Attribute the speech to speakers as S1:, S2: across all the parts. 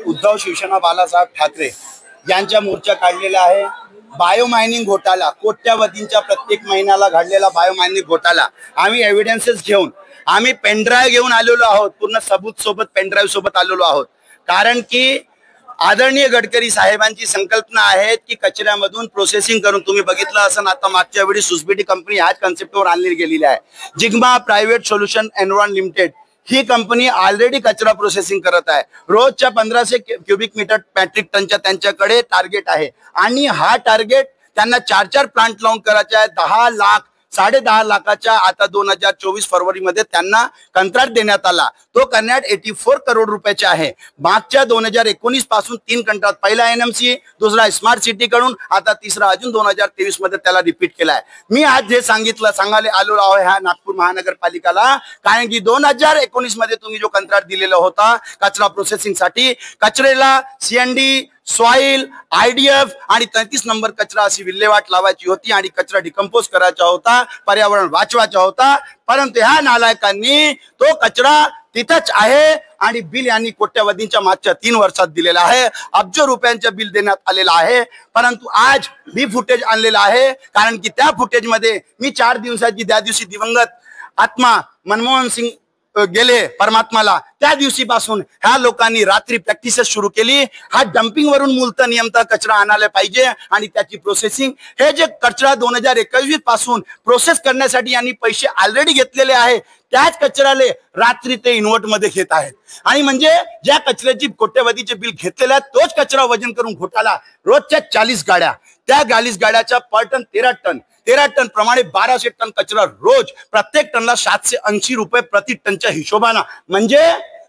S1: उद्धव शिवसेना बाळासाहेब ठाकरे यांच्या मोर्चा काढलेला आहे। बायोमायनिंग घोटाळा, कोट्यावधींच्या प्रत्येक महिन्याला घडलेला बायोमायनिंग घोटाळा आम्ही एव्हिडन्सेस घेऊन आम्ही पेनड्राईव्ह घेऊन आलेलो आहोत, पूर्ण सबूत सोबत पेनड्राईव्ह सोबत आलेलो आहोत। कारण की आदरणीय गडकरी साहेबांची संकल्पना आहे की कचऱ्यामधून प्रोसेसिंग करून, तुम्ही बघितलं असं आता मागच्या वेळी सुसबीटी कंपनी ह्याच कन्सेप्टवर आणली गेलेली आहे। जिग्मा प्रायव्हेट सोल्युशन एनरॉन लिमिटेड ही कंपनी ऑलरेडी कचरा प्रोसेसिंग करत आहे। रोजच्या 1500 क्युबिक मीटर मॅट्रिक टनच्या त्यांच्याकडे टार्गेट आहे आणि हा टार्गेट त्यांना 4 प्लांट लावून करायचा आहे। 10 लाख 10.5 लाखाच्या आता 2024 फरवरीमध्ये त्यांना कंत्राट देण्यात आला। तो कंत्राट 84 करोड रुपयाचे आहे। मागच्या 2019 पासून 3 कंत्राट, पहिला एनएमसी, दुसरा स्मार्ट सिटी कडून, आता तिसरा अजून 2023 मध्ये त्याला रिपीट केलाय। मी आज हे सांगायला आलो आहे ह्या नागपूर महानगरपालिकाला, कारण की 2019 मध्ये तुम्ही जो कंत्राट दिलेला होता कचरा प्रोसेसिंग साठी, कचरेला सीएनडी, सॉइल, आयडीएफ आणि 33 नंबर कचरा अशी विल्हेवाट लावायची होती आणि कचरा डिकम्पोज करायचा होता, पर्यावरण वाचवायचा होता। परंतु ह्या नालायकांनी तो कचरा तिथंच आहे आणि बिल यांनी कोट्यावधींच्या मागच्या 3 वर्षात दिलेला आहे। अब्ज रुपयांचे बिल देण्यात आलेला आहे। परंतु आज मी फुटेज आणलेला आहे, कारण की त्या फुटेज मध्ये मी 4 दिवसाची, त्या दिवशी दिवंगत आत्मा मनमोहन सिंग गेले परमात्माला, त्या दिवशीपासून ह्या लोकांनी रात्री प्रॅक्टिसेस सुरू केली। हा डम्पिंग वरून मूलतः नियमता कचरा आणायला पाहिजे आणि त्याची प्रोसेसिंग, हे जे कचरा 2021 पासून प्रोसेस करण्यासाठी यांनी पैसे ऑलरेडी घेतलेले आहे, त्याच कचऱ्याले रात्री ते इन्व्हर्ट मध्ये घेत आहेत। आणि म्हणजे ज्या कचऱ्याची कोट्यवधीचे बिल घेतलेले आहे तोच कचरा वजन करून घोटाळा। रोजच्या 40 गाड्या, त्या 40 गाड्याच्या पर टन 13 टन प्रमाणे 1200 टन कचरा रोज, प्रत्येक टनला 780 रुपये प्रति टनच्या हिशोबाने, म्हणजे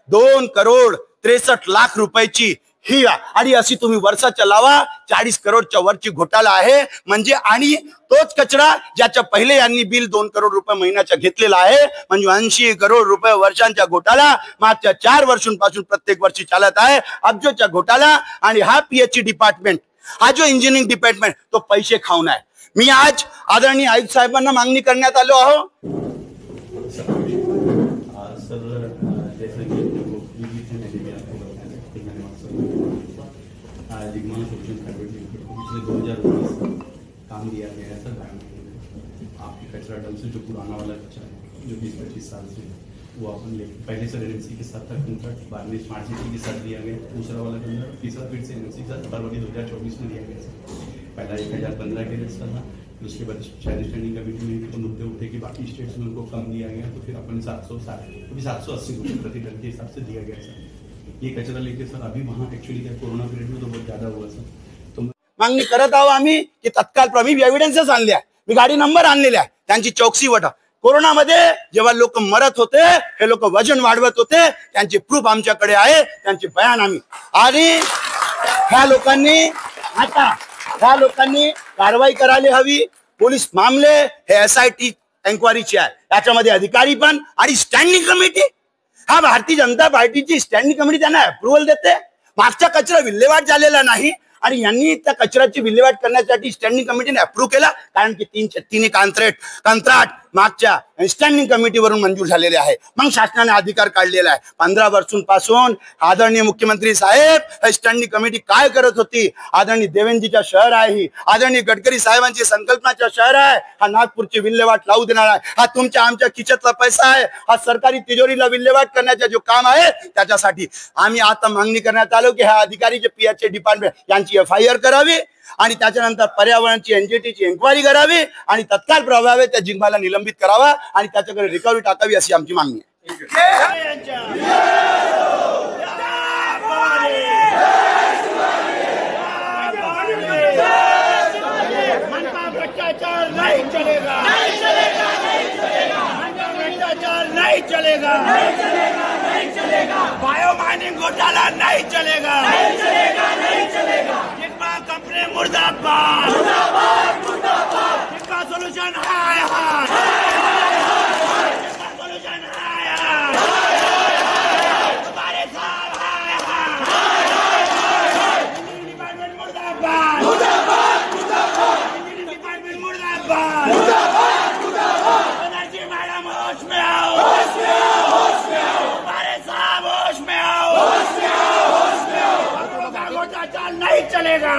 S1: 2 करोड 63 लाख रुपयाची ही, आणि अशी तुम्ही वर्षाच्या लावा 40 करोडच्या वरची घोटाळा आहे। म्हणजे आणि तोच कचरा ज्याच्या पहिले यांनी बिल 2 करोड रुपये महिन्याचा घेतलेला आहे, म्हणजे 80 करोड रुपये वर्षांचा घोटाळा मागच्या 4 वर्षांपासून प्रत्येक वर्षी चालत आहे। अब्जोचा घोटाळा। आणि हा पीएचई डिपार्टमेंट, हा जो इंजिनिअरिंग डिपार्टमेंट, तो पैसे खाऊन आहे। मी आज आदरणीय आयुक्त साहेबांना मागणी करण्यात आलो आहो।
S2: काम दिया गया है सर, आपके कचरा डल से जो पुराना वाला कचरा है जो 20-25 साल से, वो अपन पहले सर एनएमसी के साथ कंट्रैक्ट, बाद में स्मार्ट सिटी के साथ दिया गया, दूसरा वाला कंट्रैक्ट, तीसरा फिर से एनएमसी के साथ फरवरी 2024 में दिया गया सर। पहला 1015 के रेट था, फिर उसके बाद स्टैंडिंग कमेटी में तो मुद्दे उठे कि बाकी स्टेट्स में उनको कम दिया गया, तो फिर अपन 780 रुपये प्रति टन के हिसाब से दिया गया सर। ये कचरा लेके सर अभी वहाँ एक्चुअली क्या कोरोना पीरियड में तो बहुत ज्यादा हुआ सर, तो
S1: मागणी करत आहोत आम्ही की तत्काळ प्रभावी एव्हिडन्सेस आणले आहे, मी गाडी नंबर आणलेले आहे, त्यांची चौकशी वटा। कोरोनामध्ये जेव्हा लोक मरत होते, हे लोक वजन वाढवत होते, त्यांचे प्रूफ आमच्याकडे आहे, त्यांचे बयान आम्ही, आणि ह्या लोकांनी कारवाई करायला हवी। पोलीस मामले हे SIT एन्क्वायरीची आहे, त्याच्यामध्ये अधिकारी पण आणि स्टँडिंग कमिटी, हा भारतीय जनता पार्टीची स्टँडिंग कमिटी त्यांना अप्रुव्हल देते। मागचा कचरा विल्हेवाट झालेला नाही आणि यांनी त्या कचऱ्याची विल्हेवाट करण्यासाठी स्टँडिंग कमिटीने अप्रूव्ह केला, कारण की 3 कंत्राट मागच्या स्टँडिंग कमिटीवरून मंजूर झालेले आहे। मग शासनाने अधिकार काढलेला आहे। 15 वर्षांपासून आदरणीय मुख्यमंत्री साहेब स्टँडिंग कमिटी काय करत होती? आदरणीय देवेंद्रजीचा शहर आहे, आदरणीय गडकरी साहेबांची संकल्पनाचा शहर आहे, हा नागपूरची विल्हेवाट लावू देणार आहे, हा तुमच्या आमच्या खिशातला पैसा आहे, हा सरकारी तिजोरीला विल्हेवाट करण्याचा जो काम आहे त्याच्यासाठी आम्ही आता मागणी करण्यात आलो की ह्या अधिकारीचे पीएचई डिपार्टमेंट यांची FIR करावी आणि त्याच्यानंतर पर्यावरणची NGTची एन्क्वायरी करावी आणि तत्काळ प्रभावे त्या जिग्माला निलंबित करावा आणि त्याच्याकडे रिकव्हरी टाकावी अशी आमची मागणी आहे।
S3: बायोमाइनिंग घोटाला नहीं चलेगा, जिग्मा कंपनी मुर्दाबाद, जिग्मा सोल्यूशन हाय हाय, जिग्मा सोल्यूशन हाय हाय, तुम्हारे साथ हाय हाय, डिपार्टमेंट मुर्दाबाद। मुर्दाबाद इंजीनियरिंग डिपार्टमेंट मुर्दाबाद बनर्जी मैडम होश में आओ हमारे साहब होश में आओ घोटा चाल नहीं चलेगा